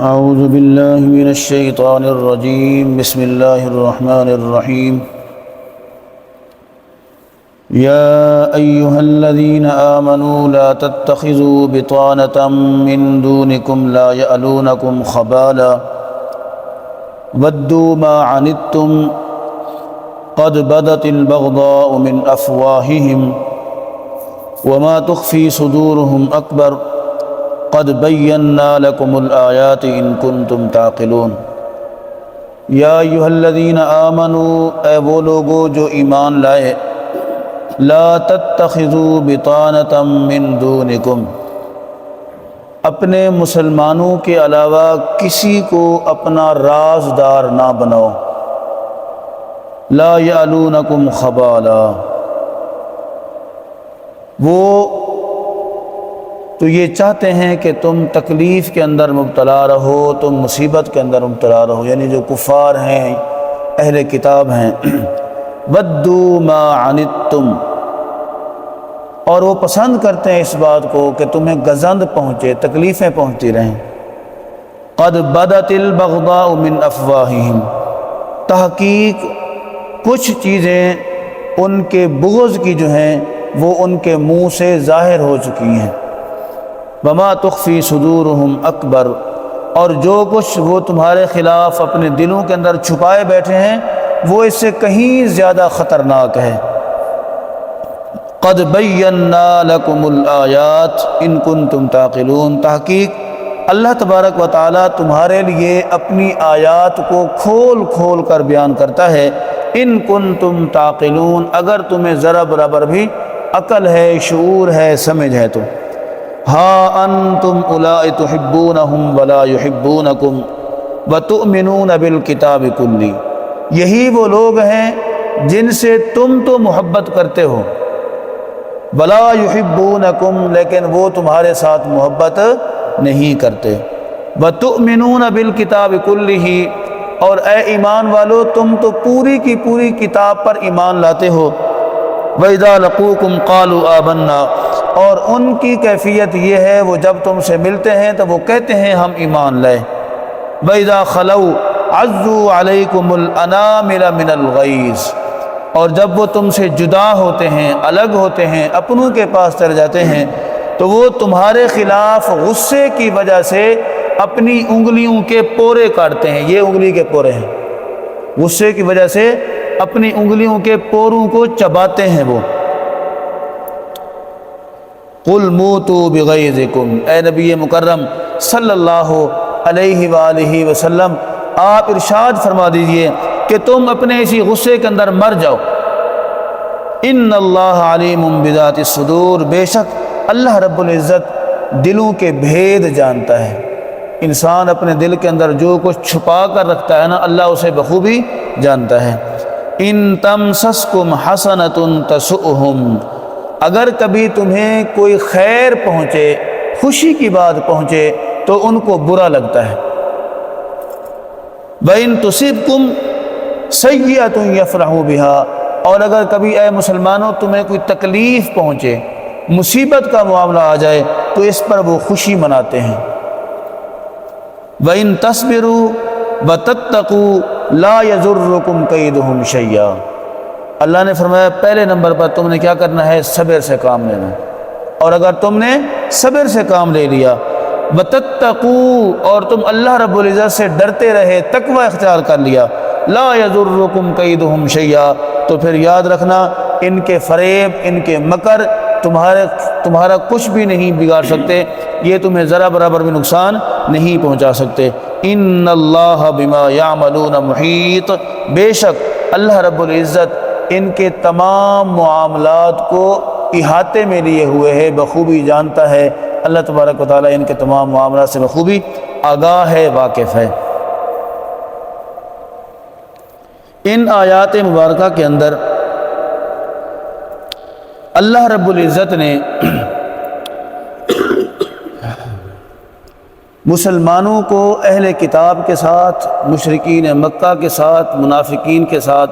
اعوذ باللہ من الشیطان الرجیم بسم اللہ الرحمن الرحیم یا ایہا الذین آمنوا لا تتخذوا بطانة من دونکم لا یألونکم خبالا ودوا ما عنتم قد بدت البغضاء من افواہہم وما تخفی صدورہم اکبر قد بینا لکم الآیات ان کنتم تعقلون۔ یا ایہا الذین آمنوا، اے وہ لوگو جو ایمان لائے، لا تتخذوا بطانة من دونکم، اپنے مسلمانوں کے علاوہ کسی کو اپنا رازدار نہ بناؤ۔ لا یعلونکم خبالا، وہ تو یہ چاہتے ہیں کہ تم تکلیف کے اندر مبتلا رہو، تم مصیبت کے اندر مبتلا رہو، یعنی جو کفار ہیں، اہل کتاب ہیں۔ ودوا ما عنتم، اور وہ پسند کرتے ہیں اس بات کو کہ تمہیں گزند پہنچے، تکلیفیں پہنچتی رہیں۔ قد بدت البغضاء من افواہہم، تحقیق کچھ چیزیں ان کے بغض کی جو ہیں وہ ان کے منہ سے ظاہر ہو چکی ہیں۔ وما تخفی صدورہم اکبر، اور جو کچھ وہ تمہارے خلاف اپنے دلوں کے اندر چھپائے بیٹھے ہیں وہ اس سے کہیں زیادہ خطرناک ہے۔ قد بینا لکم الآیات ان کنتم تعقلون، تحقیق اللہ تبارک و تعالیٰ تمہارے لیے اپنی آیات کو کھول کھول کر بیان کرتا ہے۔ ان کنتم تعقلون، اگر تمہیں ذرا برابر بھی عقل ہے، شعور ہے، سمجھ ہے تو۔ ہا انتم اولائی تحبونہم ولا یحبونکم وتؤمنون بالکتاب کلی، یہی وہ لوگ ہیں جن سے تم تو محبت کرتے ہو، ولا یحبونکم، لیکن وہ تمہارے ساتھ محبت نہیں کرتے۔ وتؤمنون بالکتاب کلہ، اور اے ایمان والو تم تو پوری کی پوری کتاب پر ایمان لاتے ہو۔ وَإِذَا لَقُوكُمْ قَالُوا آمَنَّا، اور ان کی کیفیت یہ ہے وہ جب تم سے ملتے ہیں تو وہ کہتے ہیں ہم ایمان لائے۔ وَإِذَا خَلَوْا عَزُّوا عَلَيْكُمُ الْأَنَامِلَ مِنَ الْغَيْظِ، اور جب وہ تم سے جدا ہوتے ہیں، الگ ہوتے ہیں، اپنوں کے پاس چلے جاتے ہیں تو وہ تمہارے خلاف غصے کی وجہ سے اپنی انگلیوں کے پورے کاٹتے ہیں۔ یہ انگلی کے پورے ہیں، غصے کی وجہ سے اپنی انگلیوں کے پوروں کو چباتے ہیں وہ۔ قُلْ مُوتُوا بِغَيْظِكُمْ، اے نبی مکرم صلی اللہ علیہ وآلہ وسلم آپ ارشاد فرما دیجئے کہ تم اپنے اسی غصے کے اندر مر جاؤ۔ ان اللہ علیم بذات الصدور، بے شک اللہ رب العزت دلوں کے بھید جانتا ہے۔ انسان اپنے دل کے اندر جو کچھ چھپا کر رکھتا ہے نا، اللہ اسے بخوبی جانتا ہے۔ ان تمسسکم حسنۃ تسؤہم، اگر کبھی تمہیں کوئی خیر پہنچے، خوشی کی بات پہنچے تو ان کو برا لگتا ہے۔ وَإِن تُصِبْكُمْ سَيِّئَةٌ يَفْرَحُوا بِهَا، اور اگر کبھی اے مسلمانوں تمہیں کوئی تکلیف پہنچے، مصیبت کا معاملہ آ جائے تو اس پر وہ خوشی مناتے ہیں۔ وَإِن تَصْبِرُوا وَتَتَّقُوا لَا يَضُرُّكُمْ كَيْدُهُمْ شَيْئًا، اللہ نے فرمایا پہلے نمبر پر تم نے کیا کرنا ہے؟ صبر سے کام لینا، اور اگر تم نے صبر سے کام لے لیا، وَتَتَّقُوا، اور تم اللہ رب العزت سے ڈرتے رہے، تقوی اختیار کر لیا، لَا يَضُرُّكُمْ كَيْدُهُمْ شَيْئًا، تو پھر یاد رکھنا ان کے فریب، ان کے مکر تمہارا کچھ بھی نہیں بگاڑ سکتے، یہ تمہیں ذرا برابر بھی نقصان نہیں پہنچا سکتے۔ ان اللہ بما یعملون محیط، بے شک اللہ رب العزت ان کے تمام معاملات کو احاطے میں لیے ہوئے ہے، بخوبی جانتا ہے۔ اللہ تبارک و تعالیٰ ان کے تمام معاملات سے بخوبی آگاہ ہے، واقف ہے۔ ان آیات مبارکہ کے اندر اللہ رب العزت نے مسلمانوں کو اہل کتاب کے ساتھ، مشرکین مکہ کے ساتھ، منافقین کے ساتھ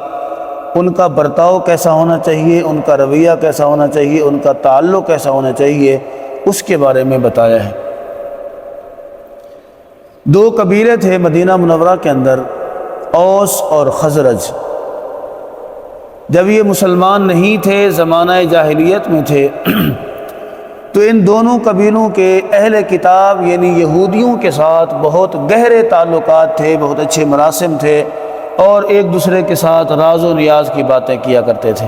ان کا برتاؤ کیسا ہونا چاہیے، ان کا رویہ کیسا ہونا چاہیے، ان کا تعلق کیسا ہونا چاہیے، اس کے بارے میں بتایا ہے۔ دو قبیلے تھے مدینہ منورہ کے اندر، اوس اور خزرج۔ جب یہ مسلمان نہیں تھے، زمانہ جاہلیت میں تھے، تو ان دونوں قبیلوں کے اہل کتاب یعنی یہودیوں کے ساتھ بہت گہرے تعلقات تھے، بہت اچھے مراسم تھے، اور ایک دوسرے کے ساتھ راز و نیاز کی باتیں کیا کرتے تھے۔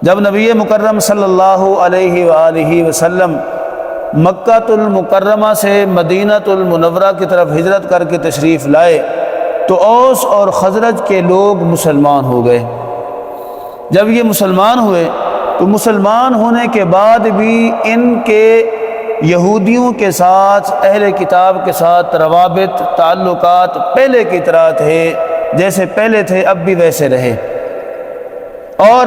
جب نبی مکرم صلی اللہ علیہ وآلہ وسلم مکہ المکرمہ سے مدینہ المنورہ کی طرف ہجرت کر کے تشریف لائے تو اوس اور خزرج کے لوگ مسلمان ہو گئے۔ جب یہ مسلمان ہوئے تو مسلمان ہونے کے بعد بھی ان کے یہودیوں کے ساتھ، اہل کتاب کے ساتھ روابط، تعلقات پہلے کی طرح تھے، جیسے پہلے تھے اب بھی ویسے رہے۔ اور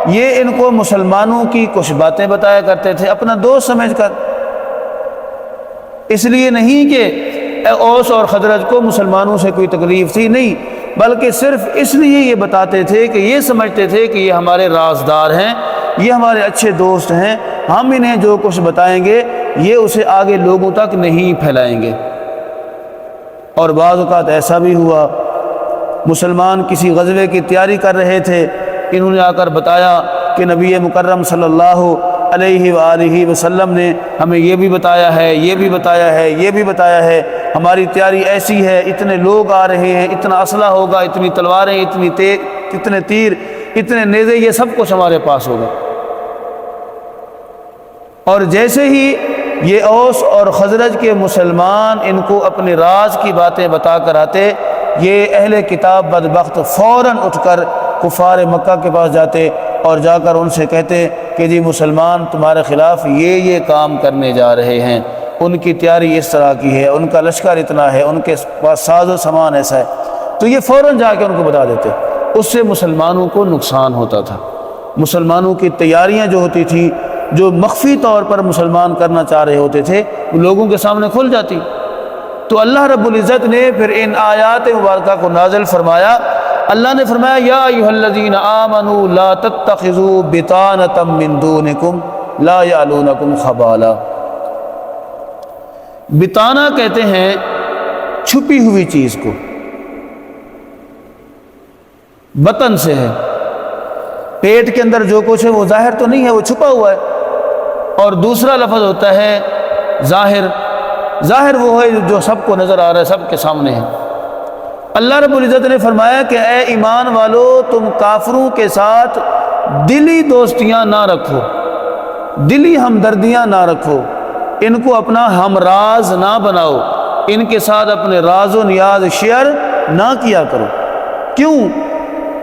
یہ ان کو مسلمانوں کی کچھ باتیں بتایا کرتے تھے اپنا دوست سمجھ کر، اس لیے نہیں کہ اوس اور خزرج کو مسلمانوں سے کوئی تکلیف تھی، نہیں، بلکہ صرف اس لیے یہ بتاتے تھے کہ یہ سمجھتے تھے کہ یہ ہمارے رازدار ہیں، یہ ہمارے اچھے دوست ہیں، ہم انہیں جو کچھ بتائیں گے یہ اسے آگے لوگوں تک نہیں پھیلائیں گے۔ اور بعض اوقات ایسا بھی ہوا، مسلمان کسی غزوے کی تیاری کر رہے تھے، انہوں نے آ کر بتایا کہ نبی مکرم صلی اللہ علیہ وآلہ وسلم نے ہمیں یہ بھی بتایا ہے، یہ بھی بتایا ہے، یہ بھی بتایا ہے، ہماری تیاری ایسی ہے، اتنے لوگ آ رہے ہیں، اتنا اسلحہ ہوگا، اتنی تلواریں، اتنے تیر، اتنے نیزے، یہ سب کچھ ہمارے پاس ہوگا۔ اور جیسے ہی یہ اوس اور خزرج کے مسلمان ان کو اپنے راز کی باتیں بتا کر آتے، یہ اہل کتاب بدبخت فوراً اٹھ کر کفار مکہ کے پاس جاتے اور جا کر ان سے کہتے کہ جی مسلمان تمہارے خلاف یہ کام کرنے جا رہے ہیں، ان کی تیاری اس طرح کی ہے، ان کا لشکر اتنا ہے، ان کے پاس ساز و سامان ایسا ہے، تو یہ فوراً جا کے ان کو بتا دیتے۔ اس سے مسلمانوں کو نقصان ہوتا تھا، مسلمانوں کی تیاریاں جو ہوتی تھی، جو مخفی طور پر مسلمان کرنا چاہ رہے ہوتے تھے، وہ لوگوں کے سامنے کھل جاتی۔ تو اللہ رب العزت نے پھر ان آیات مبارکہ کو نازل فرمایا۔ اللہ نے فرمایا یا ایھا الذین آمنوا لا تتخذوا بطانۃ من دونکم لا یعلونکم خبالا۔ بطانہ کہتے ہیں چھپی ہوئی چیز کو، بطن سے ہے، پیٹ کے اندر جو کچھ ہے وہ ظاہر تو نہیں ہے، وہ چھپا ہوا ہے۔ اور دوسرا لفظ ہوتا ہے ظاہر، ظاہر وہ ہے جو سب کو نظر آ رہا ہے، سب کے سامنے ہے۔ اللہ رب العزت نے فرمایا کہ اے ایمان والو، تم کافروں کے ساتھ دلی دوستیاں نہ رکھو، دلی ہمدردیاں نہ رکھو، ان کو اپنا ہم راز نہ بناؤ، ان کے ساتھ اپنے راز و نیاز شیئر نہ کیا کرو۔ کیوں؟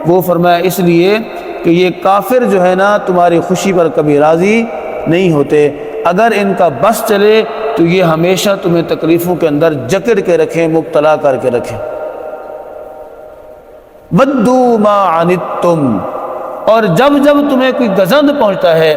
وہ فرمایا اس لیے کہ یہ کافر جو ہے نا تمہاری خوشی پر کبھی راضی نہیں ہوتے، اگر ان کا بس چلے تو یہ ہمیشہ تمہیں تکلیفوں کے اندر جکڑ کے رکھیں، مبتلا کر کے رکھیں۔ وَدُّوا مَا عَنِتُّمْ، اور جب جب تمہیں کوئی گزند پہنچتا ہے،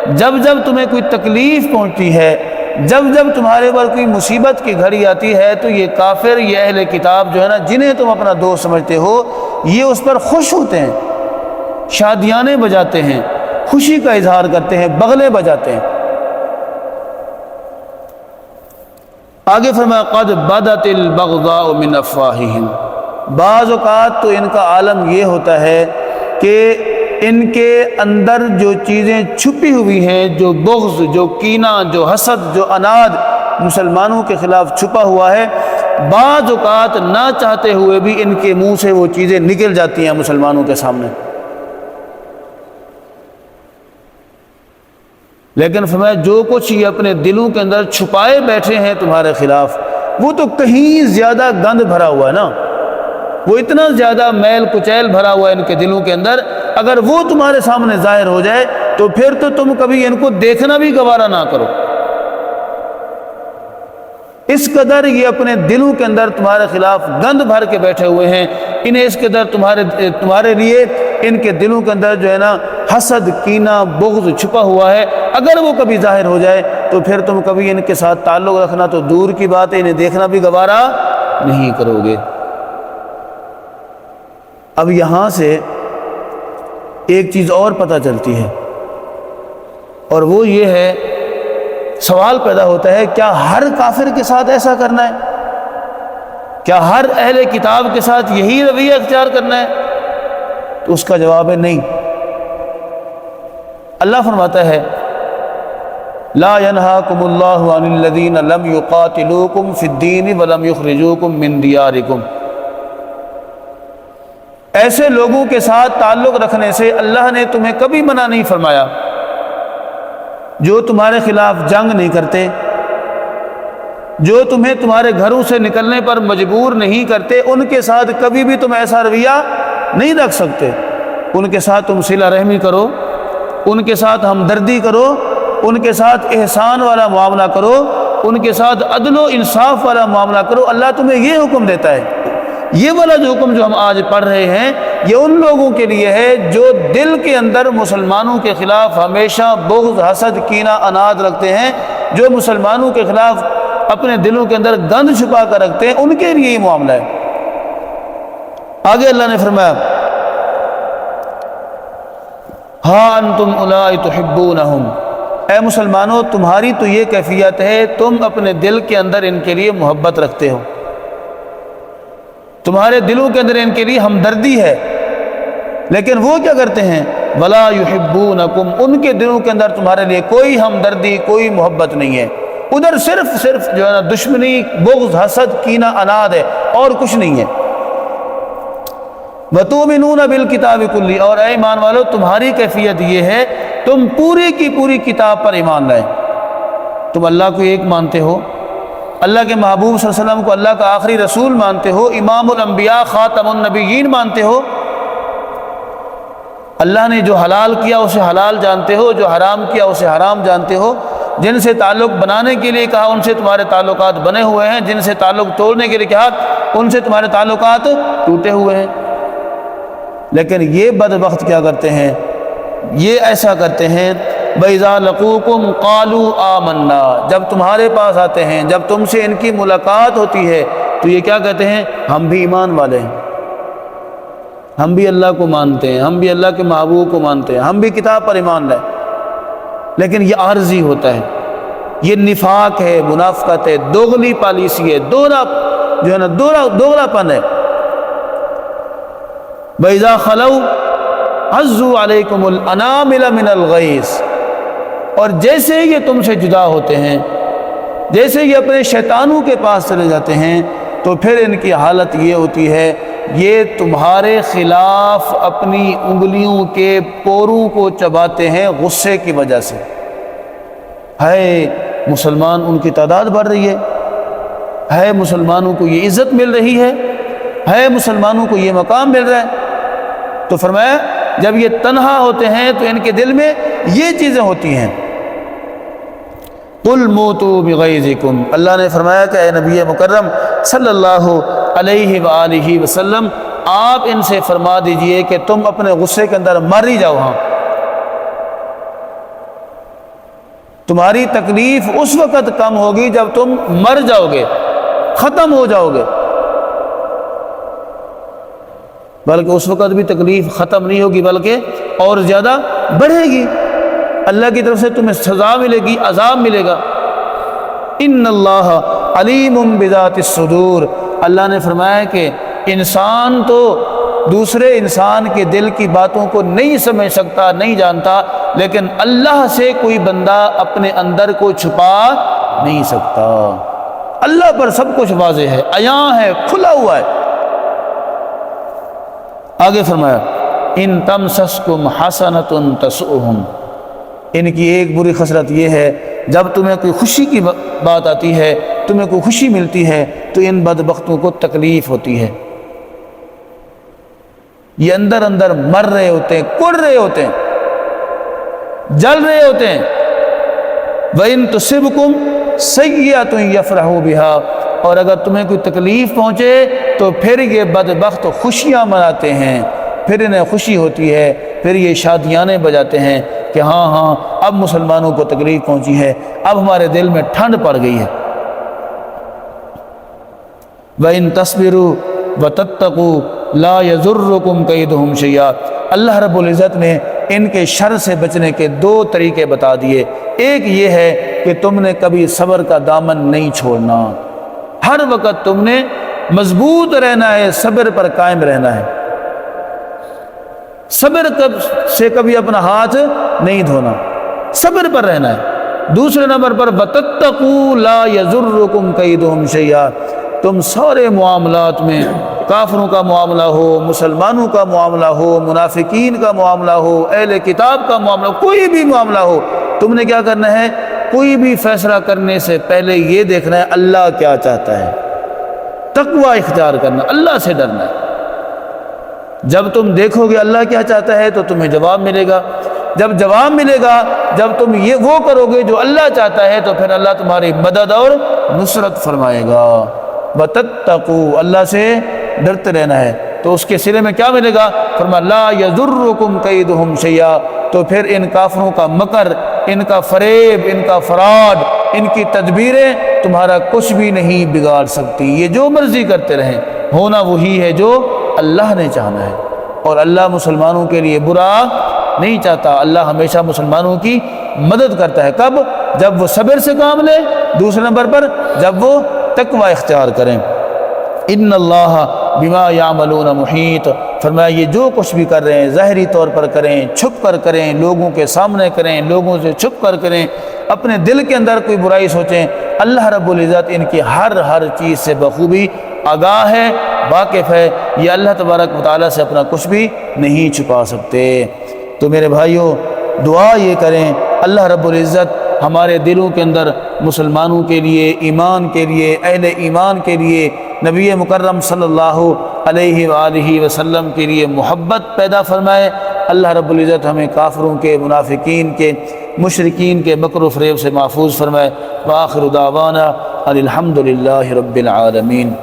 جب جب تمہیں کوئی تکلیف پہنچتی ہے، جب جب تمہارے پر کوئی مصیبت کی گھڑی آتی ہے، تو یہ کافر، یہ اہل کتاب جو ہے نا جنہیں تم اپنا دوست سمجھتے ہو، یہ اس پر خوش ہوتے ہیں، شادیانے بجاتے ہیں، خوشی کا اظہار کرتے ہیں، بغلے بجاتے ہیں۔ آگے فرمایا قد بدت البغضاء من افواہہم، بعض اوقات تو ان کا عالم یہ ہوتا ہے کہ ان کے اندر جو چیزیں چھپی ہوئی ہیں، جو بغض، جو کینہ، جو حسد، جو اناد مسلمانوں کے خلاف چھپا ہوا ہے، بعض اوقات نہ چاہتے ہوئے بھی ان کے منہ سے وہ چیزیں نکل جاتی ہیں مسلمانوں کے سامنے۔ لیکن فرمایا جو کچھ یہ اپنے دلوں کے اندر چھپائے بیٹھے ہیں تمہارے خلاف، وہ تو کہیں زیادہ گند بھرا ہوا ہے نا، وہ اتنا زیادہ میل کچیل بھرا ہوا ہے ان کے دلوں کے اندر، اگر وہ تمہارے سامنے ظاہر ہو جائے تو پھر تو تم کبھی ان کو دیکھنا بھی گوارا نہ کرو۔ اس قدر یہ اپنے دلوں کے اندر تمہارے خلاف گند بھر کے بیٹھے ہوئے ہیں، انہیں اس قدر تمہارے لیے ان کے دلوں کے اندر جو ہے نا حسد، کینہ، بغض چھپا ہوا ہے، اگر وہ کبھی ظاہر ہو جائے تو پھر تم کبھی ان کے ساتھ تعلق رکھنا تو دور کی بات ہے، انہیں دیکھنا بھی گوارا نہیں کرو گے۔ اب یہاں سے ایک چیز اور پتہ چلتی ہے، اور وہ یہ ہے، سوال پیدا ہوتا ہے کیا ہر کافر کے ساتھ ایسا کرنا ہے؟ کیا ہر اہل کتاب کے ساتھ یہی رویہ اختیار کرنا ہے؟ تو اس کا جواب ہے نہیں۔ اللہ فرماتا ہے لا ينهاكم الله عن الذين لم يقاتلوكم في الدين ولم يخرجوكم من دياركم۔ ایسے لوگوں کے ساتھ تعلق رکھنے سے اللہ نے تمہیں کبھی منع نہیں فرمایا جو تمہارے خلاف جنگ نہیں کرتے، جو تمہیں تمہارے گھروں سے نکلنے پر مجبور نہیں کرتے، ان کے ساتھ کبھی بھی تم ایسا رویہ نہیں رکھ سکتے۔ ان کے ساتھ تم صلہ رحمی کرو، ان کے ساتھ ہمدردی کرو، ان کے ساتھ احسان والا معاملہ کرو، ان کے ساتھ عدل و انصاف والا معاملہ کرو۔ اللہ تمہیں یہ حکم دیتا ہے۔ یہ والا جو حکم جو ہم آج پڑھ رہے ہیں یہ ان لوگوں کے لیے ہے جو دل کے اندر مسلمانوں کے خلاف ہمیشہ بغض، حسد، کینہ، اناد رکھتے ہیں، جو مسلمانوں کے خلاف اپنے دلوں کے اندر گند چھپا کر رکھتے ہیں، ان کے لیے یہ معاملہ ہے۔ آگے اللہ نے فرمایا ہاں انتم اولائی تحبونہم، اے مسلمانوں تمہاری تو یہ کیفیت ہے، تم اپنے دل کے اندر ان کے لیے محبت رکھتے ہو، تمہارے دلوں کے اندر ان کے لیے ہمدردی ہے، لیکن وہ کیا کرتے ہیں ولا یحبونکم، ان کے دلوں کے اندر تمہارے لیے کوئی ہمدردی، کوئی محبت نہیں ہے، ادھر صرف جو ہے نا دشمنی، بغض، حسد، کینہ، اناد ہے، اور کچھ نہیں ہے۔ وَتُؤْمِنُونَ بِالْكِتَابِ كُلِّهِ، اور اے ایمان والو تمہاری کیفیت یہ ہے تم پوری کی پوری کتاب پر ایمان لائے، تم اللہ کو ایک مانتے ہو، اللہ کے محبوب صلی اللہ علیہ وسلم کو اللہ کا آخری رسول مانتے ہو، امام الانبیاء خاتم النبیین مانتے ہو، اللہ نے جو حلال کیا اسے حلال جانتے ہو، جو حرام کیا اسے حرام جانتے ہو، جن سے تعلق بنانے کے لیے کہا ان سے تمہارے تعلقات بنے ہوئے ہیں، جن سے تعلق توڑنے کے لیے کہا ان سے تمہارے تعلقات ٹوٹے ہوئے ہیں۔ لیکن یہ بدبخت کیا کرتے ہیں، یہ ایسا کرتے ہیں وَإِذَا لَقُوكُمْ قَالُوا آمَنَّا، جب تمہارے پاس آتے ہیں، جب تم سے ان کی ملاقات ہوتی ہے تو یہ کیا کہتے ہیں ہم بھی ایمان والے ہیں، ہم بھی اللہ کو مانتے ہیں، ہم بھی اللہ کے محبوب کو مانتے ہیں، ہم بھی کتاب پر ایمان لائے۔ لیکن یہ عارضی ہوتا ہے، یہ نفاق ہے، منافقت ہے، دوغلی پالیسی ہے، جو ہے نا دوغلا پن ہے۔ وَإِذَا خَلَوْا عَزُّوا عَلَيْكُمُ الْأَنَامِلَ مِنَ الْغَيْظِ، اور جیسے یہ تم سے جدا ہوتے ہیں، جیسے یہ اپنے شیطانوں کے پاس چلے جاتے ہیں تو پھر ان کی حالت یہ ہوتی ہے یہ تمہارے خلاف اپنی انگلیوں کے پوروں کو چباتے ہیں غصے کی وجہ سے۔ ہے مسلمان ان کی تعداد بڑھ رہی ہے مسلمانوں کو یہ عزت مل رہی ہے مسلمانوں کو یہ مقام مل رہا ہے، تو فرمایا جب یہ تنہا ہوتے ہیں تو ان کے دل میں یہ چیزیں ہوتی ہیں۔ قُلْ مُوتُوا بِغَيْظِكُمْ، اللہ نے فرمایا کہ اے نبی مکرم صلی اللہ علیہ وآلہ وسلم آپ ان سے فرما دیجئے کہ تم اپنے غصے کے اندر مر ہی جاؤ، ہاں تمہاری تکلیف اس وقت کم ہوگی جب تم مر جاؤ گے، ختم ہو جاؤ گے، بلکہ اس وقت بھی تکلیف ختم نہیں ہوگی بلکہ اور زیادہ بڑھے گی، اللہ کی طرف سے تمہیں سزا ملے گی، عذاب ملے گا۔ ان اللہ علیم بذات الصدور، اللہ نے فرمایا کہ انسان تو دوسرے انسان کے دل کی باتوں کو نہیں سمجھ سکتا، نہیں جانتا، لیکن اللہ سے کوئی بندہ اپنے اندر کو چھپا نہیں سکتا، اللہ پر سب کچھ واضح ہے، عیاں ہے، کھلا ہوا ہے۔ آگے فرمایا ان تمسسکم حسنۃ تسؤہم، ان کی ایک بری خصلت یہ ہے جب تمہیں کوئی خوشی کی بات آتی ہے، تمہیں کوئی خوشی ملتی ہے تو ان بدبختوں کو تکلیف ہوتی ہے، یہ اندر اندر مر رہے ہوتے ہیں، کڑ رہے ہوتے ہیں، جل رہے ہوتے ہیں۔ وَإِن تُصِبْكُمْ سَيِّئَةٌ يَفْرَحُوا بِهَا، اور اگر تمہیں کوئی تکلیف پہنچے تو پھر یہ بدبخت خوشیاں مناتے ہیں، پھر انہیں خوشی ہوتی ہے، پھر یہ شادیانے بجاتے ہیں کہ ہاں اب مسلمانوں کو تکلیف پہنچی ہے، اب ہمارے دل میں ٹھنڈ پڑ گئی ہے۔ وَإِن تَصْبِرُوا وَتَتَّقُوا لَا يَضُرُّكُمْ كَيْدُهُمْ شَيْئًا۔ اللہ رب العزت نے ان کے شر سے بچنے کے دو طریقے بتا دیے۔ ایک یہ ہے کہ تم نے کبھی صبر کا دامن نہیں چھوڑنا، ہر وقت تم نے مضبوط رہنا ہے، صبر پر قائم رہنا ہے، صبر سے کبھی اپنا ہاتھ نہیں دھونا، صبر پر رہنا ہے۔ دوسرے نمبر پر وَتَتَّقُوا لَا يَضُرُّكُمْ كَيْدُهُمْ شَيْئًا، تم سارے معاملات میں، کافروں کا معاملہ ہو، مسلمانوں کا معاملہ ہو، منافقین کا معاملہ ہو، اہل کتاب کا معاملہ ہو، کوئی بھی معاملہ ہو، تم نے کیا کرنا ہے؟ کوئی بھی فیصلہ کرنے سے پہلے یہ دیکھنا ہے اللہ کیا چاہتا ہے، تقوی اختیار کرنا، اللہ سے ڈرنا ہے۔ جب تم دیکھو گے اللہ کیا چاہتا ہے تو تمہیں جواب ملے گا، جب جواب ملے گا، جب تم یہ وہ کرو گے جو اللہ چاہتا ہے تو پھر اللہ تمہاری مدد اور نصرت فرمائے گا۔ وَتَتَّقُوا، اللہ سے ڈرتے رہنا ہے، تو اس کے سلے میں کیا ملے گا؟ فرمایا لَا يَضُرُّكُمْ كَيْدُهُمْ شَيْئًا، تو پھر ان کافروں کا مکر، ان کا فریب، ان کا فراڈ، ان کی تدبیریں تمہارا کچھ بھی نہیں بگاڑ سکتی۔ یہ جو مرضی کرتے رہیں، ہونا وہی ہے جو اللہ نے چاہنا ہے، اور اللہ مسلمانوں کے لیے برا نہیں چاہتا۔ اللہ ہمیشہ مسلمانوں کی مدد کرتا ہے، کب؟ جب وہ صبر سے کام لے، دوسرے نمبر پر جب وہ تقوی اختیار کریں۔ ان اللہ بما یعملون محیط، فرمایا یہ جو کچھ بھی کر رہے ہیں ظاہری طور پر کریں، چھپ کر کریں، لوگوں کے سامنے کریں، لوگوں سے چھپ کر کریں، اپنے دل کے اندر کوئی برائی سوچیں، اللہ رب العزت ان کی ہر چیز سے بخوبی آگاہ ہے، واقف ہے۔ یہ اللہ تبارک و تعالیٰ سے اپنا کچھ بھی نہیں چھپا سکتے۔ تو میرے بھائیوں، دعا یہ کریں اللہ رب العزت ہمارے دلوں کے اندر مسلمانوں کے لیے، ایمان کے لیے، اہل ایمان کے لیے، نبی مکرم صلی اللہ علیہ وآلہ وسلم کے لیے محبت پیدا فرمائے۔ اللہ رب العزت ہمیں کافروں کے، منافقین کے، مشرکین کے مکر و فریب سے محفوظ فرمائے۔ وآخر دعوانا ان الحمد للہ رب العالمین۔